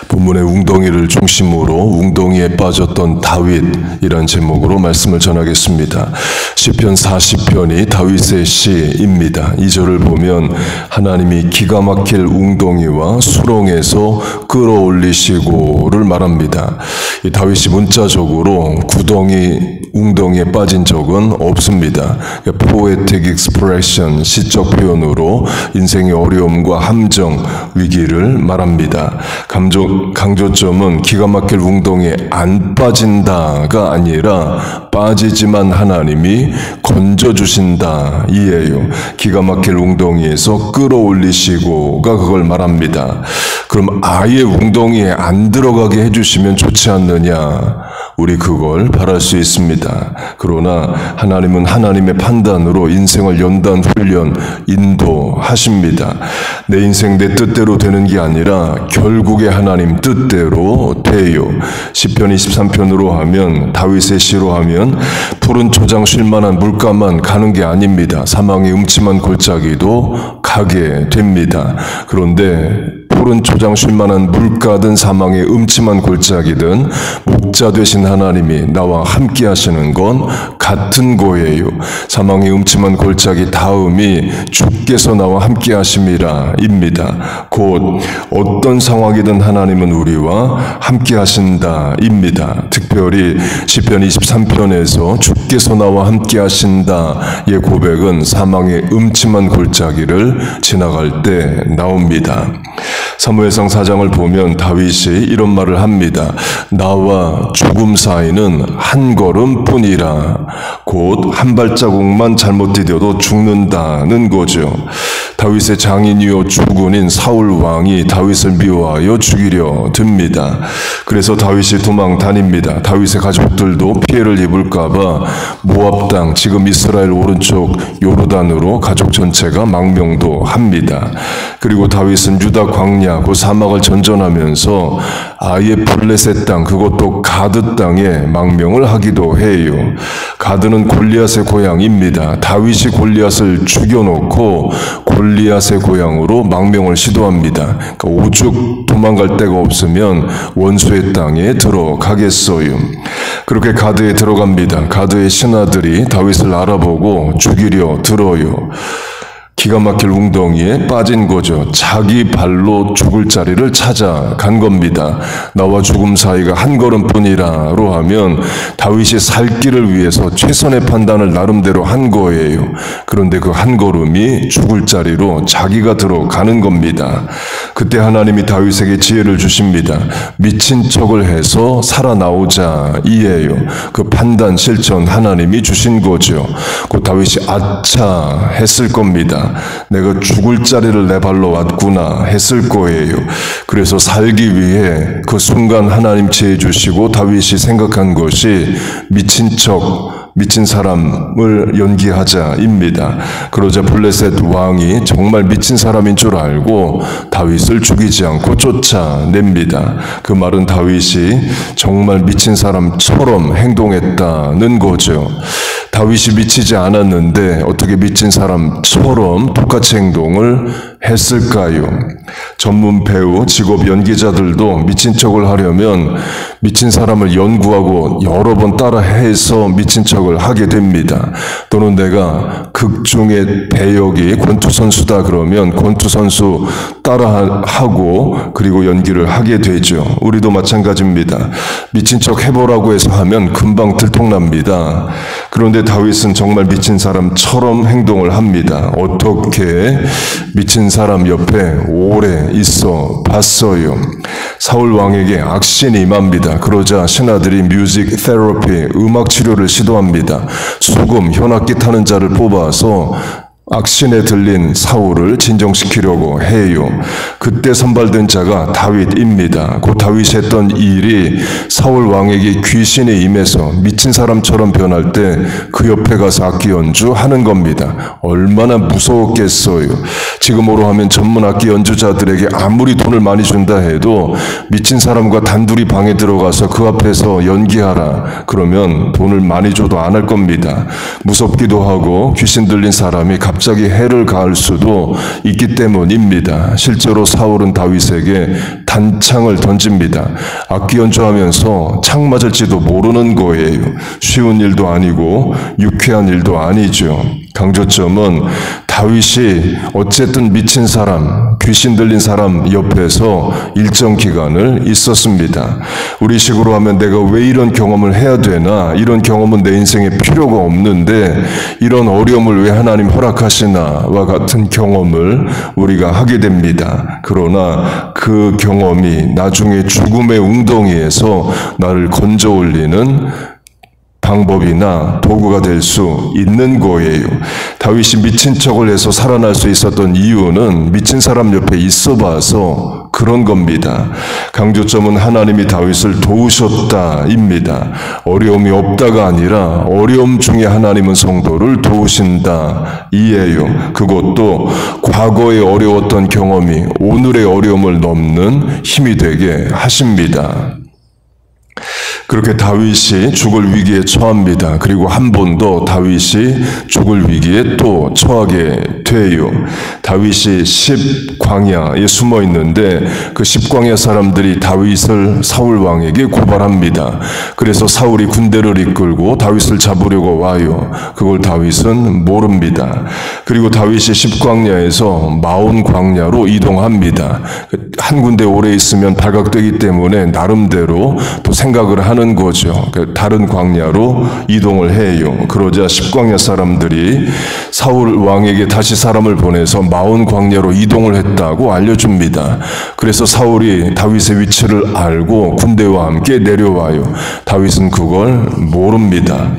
본문의 웅덩이를 중심으로 웅덩이에 빠졌던 다윗이란 제목으로 말씀을 전하겠습니다. 시편 40편이 다윗의 시입니다. 2절을 보면 하나님이 기가 막힐 웅덩이와 수렁에서 끌어올리시고를 말합니다. 이 다윗이 문자적으로 웅덩이에 빠진 적은 없습니다. poetic expression, 시적 표현으로 인생의 어려움과 함정, 위기를 말합니다. 강조점은 기가 막힐 웅덩이에 안 빠진다가 아니라 빠지지만 하나님이 건져주신다 이에요. 기가 막힐 웅덩이에서 끌어올리시고가 그걸 말합니다. 그럼 아예 웅덩이에 안 들어가게 해주시면 좋지 않느냐? 우리 그걸 바랄 수 있습니다. 그러나 하나님은 하나님의 판단으로 인생을 연단 훈련 인도하십니다. 내 인생 내 뜻대로 되는 게 아니라 결국에 하나님 뜻대로 돼요. 시편 23편으로 하면, 다윗의 시로 하면 푸른 초장 쉴 만한 물가만 가는 게 아닙니다. 사망의 음침한 골짜기도 가게 됩니다. 그런데 푸른 초장 쉴 만한 물가든 사망의 음침한 골짜기든 목자 되신 하나님이 나와 함께 하시는 건 같은 거예요. 사망의 음침한 골짜기 다음이 주께서 나와 함께 하심이라 입니다. 곧 어떤 상황이든 하나님은 우리와 함께 하신다 입니다. 특별히 시편 23편에서 주께서 나와 함께 하신다의 고백은 사망의 음침한 골짜기를 지나갈 때 나옵니다. 사무엘상 4장을 보면 다윗이 이런 말을 합니다. 나와 죽음 사이는 한 걸음뿐이라. 곧 한 발자국만 잘못 디뎌도 죽는다는 거죠. 다윗의 장인이요 주군인 사울 왕이 다윗을 미워하여 죽이려 듭니다. 그래서 다윗이 도망 다닙니다. 다윗의 가족들도 피해를 입을까 봐 모압 땅, 지금 이스라엘 오른쪽 요르단으로 가족 전체가 망명도 합니다. 그리고 다윗은 유다 광야, 그 사막을 전전하면서 아예 블레셋 땅, 그것도 가드 땅에 망명을 하기도 해요. 가드는 골리앗의 고향입니다. 다윗이 골리앗을 죽여놓고 골리앗의 고향으로 망명을 시도합니다. 그러니까 오죽 도망갈 데가 없으면 원수의 땅에 들어가겠어요. 그렇게 가드에 들어갑니다. 가드의 신하들이 다윗을 알아보고 죽이려 들어요. 기가 막힐 웅덩이에 빠진 거죠. 자기 발로 죽을 자리를 찾아간 겁니다. 나와 죽음 사이가 한 걸음뿐이라로 하면 다윗이 살 길을 위해서 최선의 판단을 나름대로 한 거예요. 그런데 그 한 걸음이 죽을 자리로 자기가 들어가는 겁니다. 그때 하나님이 다윗에게 지혜를 주십니다. 미친 척을 해서 살아나오자 이에요. 그 판단 실천 하나님이 주신 거죠. 그 다윗이 아차 했을 겁니다. 내가 죽을 자리를 내 발로 왔구나 했을 거예요. 그래서 살기 위해 그 순간 하나님 지혜 주시고 다윗이 생각한 것이 미친 사람을 연기하자입니다. 그러자 블레셋 왕이 정말 미친 사람인 줄 알고 다윗을 죽이지 않고 쫓아냅니다. 그 말은 다윗이 정말 미친 사람처럼 행동했다는 거죠. 다윗이 미치지 않았는데 어떻게 미친 사람처럼 똑같이 행동을 했을까요? 전문 배우, 직업 연기자들도 미친 척을 하려면 미친 사람을 연구하고 여러 번 따라해서 미친 척을 하게 됩니다. 또는 내가 극중의 배역이 권투선수다 그러면 권투선수 따라하고 그리고 연기를 하게 되죠. 우리도 마찬가지입니다. 미친 척 해보라고 해서 하면 금방 들통납니다. 그런데 다윗은 정말 미친 사람처럼 행동을 합니다. 어떻게 미친 사람 옆에 오래 있어 봤어요. 사울 왕에게 악신이 임합니다. 그러자 신하들이 뮤직 테라피, 음악 치료를 시도합니다. 수금, 현악기 타는 자를 뽑아서 악신에 들린 사울을 진정시키려고 해요. 그때 선발된 자가 다윗입니다. 그 다윗이 했던 일이 사울 왕에게 귀신이 임해서 미친 사람처럼 변할 때 그 옆에 가서 악기 연주하는 겁니다. 얼마나 무서웠겠어요. 지금으로 하면 전문 악기 연주자들에게 아무리 돈을 많이 준다 해도 미친 사람과 단둘이 방에 들어가서 그 앞에서 연기하라 그러면 돈을 많이 줘도 안 할 겁니다. 무섭기도 하고 귀신 들린 사람이 갑자기 해를 가할 수도 있기 때문입니다. 실제로 사울은 다윗에게 단창을 던집니다. 악기 연주하면서 창 맞을지도 모르는 거예요. 쉬운 일도 아니고 유쾌한 일도 아니죠. 강조점은 다윗이 어쨌든 미친 사람, 귀신 들린 사람 옆에서 일정 기간을 있었습니다. 우리식으로 하면 내가 왜 이런 경험을 해야 되나? 이런 경험은 내 인생에 필요가 없는데 이런 어려움을 왜 하나님 허락하시나와 같은 경험을 우리가 하게 됩니다. 그러나 그 경험이 나중에 죽음의 웅덩이에서 나를 건져 올리는 방법이나 도구가 될 수 있는 거예요. 다윗이 미친 척을 해서 살아날 수 있었던 이유는 미친 사람 옆에 있어 봐서 그런 겁니다. 강조점은 하나님이 다윗을 도우셨다입니다. 어려움이 없다가 아니라 어려움 중에 하나님은 성도를 도우신다 이에요. 그것도 과거에 어려웠던 경험이 오늘의 어려움을 넘는 힘이 되게 하십니다. 그렇게 다윗이 죽을 위기에 처합니다. 그리고 한 번 더 다윗이 죽을 위기에 또 처하게 돼요. 다윗이 십광야에 숨어 있는데 그 십광야 사람들이 다윗을 사울 왕에게 고발합니다. 그래서 사울이 군대를 이끌고 다윗을 잡으려고 와요. 그걸 다윗은 모릅니다. 그리고 다윗이 십광야에서 마온 광야로 이동합니다. 한 군데 오래 있으면 발각되기 때문에 나름대로 또 생각을 하는 거죠. 다른 광야로 이동을 해요. 그러자 십광야 사람들이 사울 왕에게 다시 사람을 보내서 마온 광야로 이동을 했다고 알려줍니다. 그래서 사울이 다윗의 위치를 알고 군대와 함께 내려와요. 다윗은 그걸 모릅니다.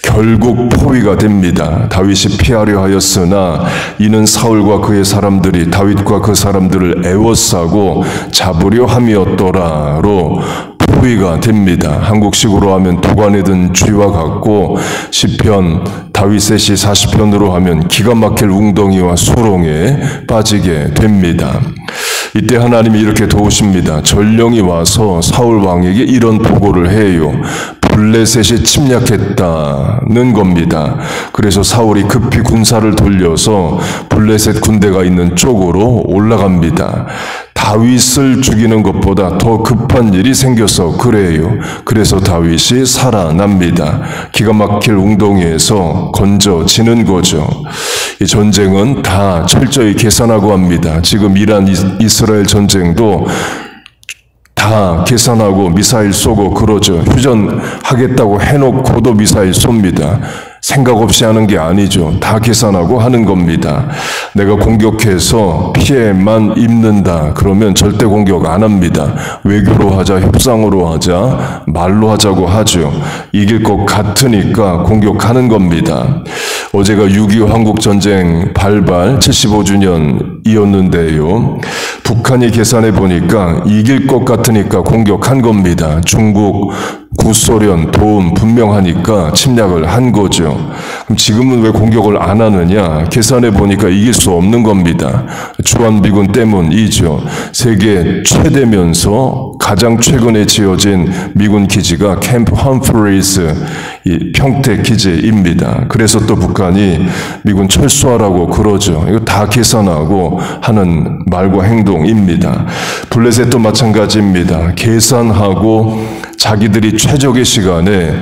결국 포위가 됩니다. 다윗이 피하려 하였으나 이는 사울과 그의 사람들이 다윗과 그 사람들을 애워싸고 잡으려 함이었더라로 포위가 됩니다. 한국식으로 하면 도관에 든 쥐와 같고 시편 다윗의 시 40편으로 하면 기가 막힐 웅덩이와 수렁에 빠지게 됩니다. 이때 하나님이 이렇게 도우십니다. 전령이 와서 사울 왕에게 이런 보고를 해요. 블레셋이 침략했다는 겁니다. 그래서 사울이 급히 군사를 돌려서 블레셋 군대가 있는 쪽으로 올라갑니다. 다윗을 죽이는 것보다 더 급한 일이 생겨서 그래요. 그래서 다윗이 살아납니다. 기가 막힐 웅덩이에서 건져지는 거죠. 이 전쟁은 다 철저히 계산하고 합니다. 지금 이란 이스라엘 전쟁도 다 계산하고 미사일 쏘고 그러죠. 휴전하겠다고 해놓고도 미사일 쏩니다. 생각 없이 하는 게 아니죠. 다 계산하고 하는 겁니다. 내가 공격해서 피해만 입는다. 그러면 절대 공격 안 합니다. 외교로 하자, 협상으로 하자, 말로 하자고 하죠. 이길 것 같으니까 공격하는 겁니다. 어제가 6.25 한국전쟁 발발 75주년이었는데요. 북한이 계산해 보니까 이길 것 같으니까 공격한 겁니다. 중국, 구소련 도움 분명하니까 침략을 한 거죠. 그럼 지금은 왜 공격을 안 하느냐? 계산해 보니까 이길 수 없는 겁니다. 주한미군 때문이죠. 세계 최대면서 가장 최근에 지어진 미군 기지가 캠프 험프리스 평택 기지입니다. 그래서 또 북한이 미군 철수하라고 그러죠. 이거 다 계산하고 하는 말과 행동입니다. 블레셋도 마찬가지입니다. 계산하고 자기들이 최적의 시간에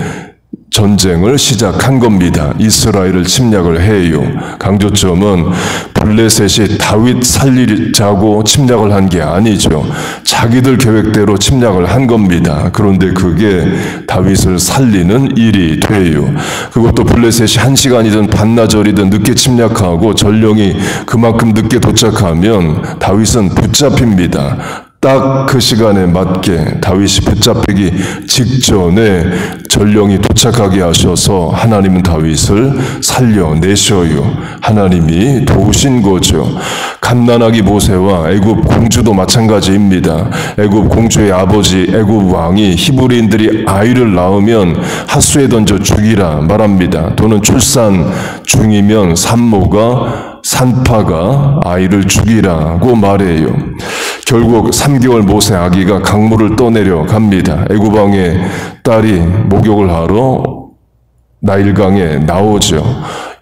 전쟁을 시작한 겁니다. 이스라엘을 침략을 해요. 강조점은 블레셋이 다윗 살리자고 침략을 한 게 아니죠. 자기들 계획대로 침략을 한 겁니다. 그런데 그게 다윗을 살리는 일이 돼요. 그것도 블레셋이 1시간이든 반나절이든 늦게 침략하고 전령이 그만큼 늦게 도착하면 다윗은 붙잡힙니다. 딱 그 시간에 맞게 다윗이 붙잡히기 직전에 전령이 도착하게 하셔서 하나님은 다윗을 살려내셔요. 하나님이 도우신 거죠. 갓난아기 모세와 애굽 공주도 마찬가지입니다. 애굽 공주의 아버지 애굽 왕이 히브리인들이 아이를 낳으면 핫수에 던져 죽이라 말합니다. 또는 출산 중이면 산파가 아이를 죽이라고 말해요. 결국 3개월 모세 아기가 강물을 떠내려 갑니다. 애굽 왕의 딸이 목욕을 하러 나일강에 나오죠.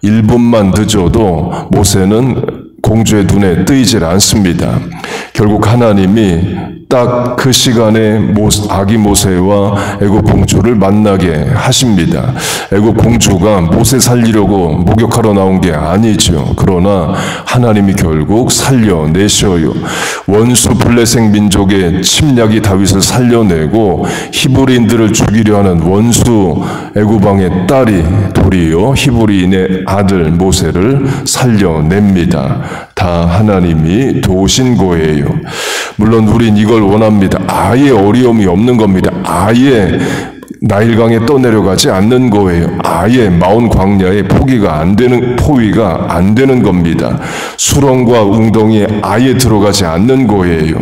1분만 늦어도 모세는 공주의 눈에 뜨이질 않습니다. 결국 하나님이 딱 그 시간에 아기 모세와 애굽 공주를 만나게 하십니다. 애굽 공주가 모세 살리려고 목욕하러 나온 게 아니죠. 그러나 하나님이 결국 살려내셔요. 원수 블레셋 민족의 침략이 다윗을 살려내고 히브리인들을 죽이려 하는 원수 애굽 왕의 딸이 도리어 히브리인의 아들 모세를 살려냅니다. 다 하나님이 도우신 거예요. 물론 우린 이걸 원합니다. 아예 어려움이 없는 겁니다. 아예 나일강에 떠내려가지 않는 거예요. 아예 마온 광야에 포위가 안 되는 겁니다. 수렁과 웅덩이에 아예 들어가지 않는 거예요.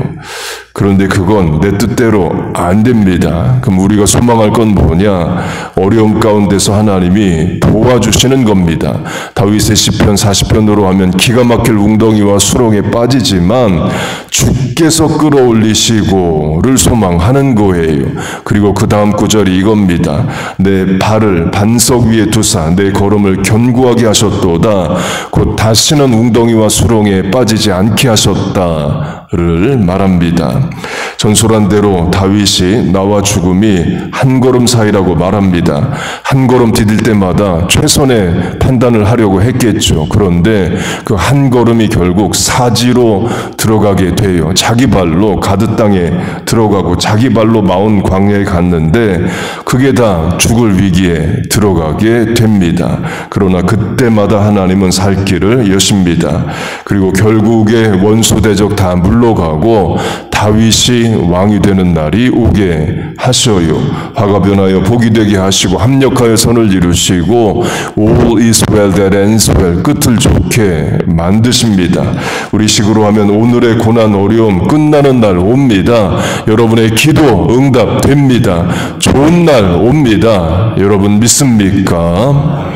그런데 그건 내 뜻대로 안 됩니다. 그럼 우리가 소망할 건 뭐냐? 어려움 가운데서 하나님이 도와주시는 겁니다. 다윗의 시편 40편으로 하면 기가 막힐 웅덩이와 수렁에 빠지지만 주께서 끌어올리시고를 소망하는 거예요. 그리고 그 다음 구절이 이겁니다. 내 발을 반석 위에 두사 내 걸음을 견고하게 하셨도다. 곧 다시는 웅덩이와 수렁에 빠지지 않게 하셨다를 말합니다. 전설한 대로 다윗이 나와 죽음이 한 걸음 사이라고 말합니다. 한 걸음 디딜 때마다 최선의 판단을 하려고 했겠죠. 그런데 그 한 걸음이 결국 사지로 들어가게 돼요. 자기 발로 가드 땅에 들어가고 자기 발로 마온 광야에 갔는데 그게 다 죽을 위기에 들어가게 됩니다. 그러나 그때마다 하나님은 살 길을 여십니다. 그리고 결국에 원수 대적 다 물러가고 다윗이 왕이 되는 날이 오게 하셔요. 화가 변하여 복이 되게 하시고 합력하여 선을 이루시고 all is well that ends well, 끝을 좋게 만드십니다. 우리 식으로 하면 오늘의 고난 어려움 끝나는 날 옵니다. 여러분의 기도 응답됩니다. 좋은 날 옵니다. 여러분 믿습니까?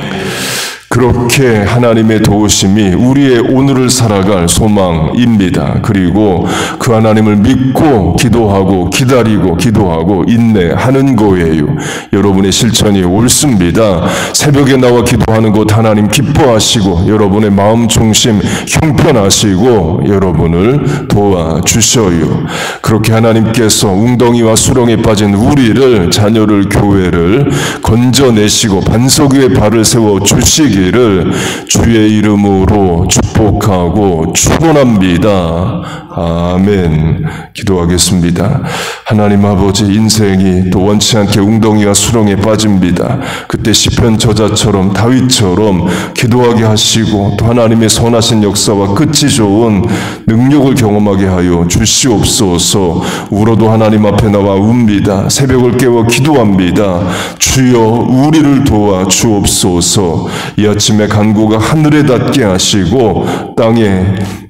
그렇게 하나님의 도우심이 우리의 오늘을 살아갈 소망입니다. 그리고 그 하나님을 믿고 기도하고 기다리고 기도하고 인내하는 거예요. 여러분의 실천이 옳습니다. 새벽에 나와 기도하는 것 하나님 기뻐하시고 여러분의 마음 중심 형편하시고 여러분을 도와주셔요. 그렇게 하나님께서 웅덩이와 수렁에 빠진 우리를 자녀를 교회를 건져내시고 반석 위에 발을 세워 주시기 주의 이름으로 축복하고 축원합니다. 아멘. 기도하겠습니다. 하나님 아버지, 인생이 또 원치 않게 웅덩이와 수렁에 빠집니다. 그때 시편 저자처럼 다윗처럼 기도하게 하시고 또 하나님의 선하신 역사와 끝이 좋은 능력을 경험하게 하여 주시옵소서. 울어도 하나님 앞에 나와 웁니다. 새벽을 깨워 기도합니다. 주여 우리를 도와 주옵소서. 이 아침에 간구가 하늘에 닿게 하시고 땅에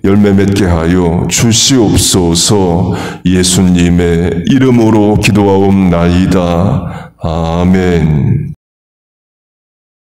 열매 맺게 하여 주시옵소서. 예수님의 이름으로 기도하옵나이다. 아멘.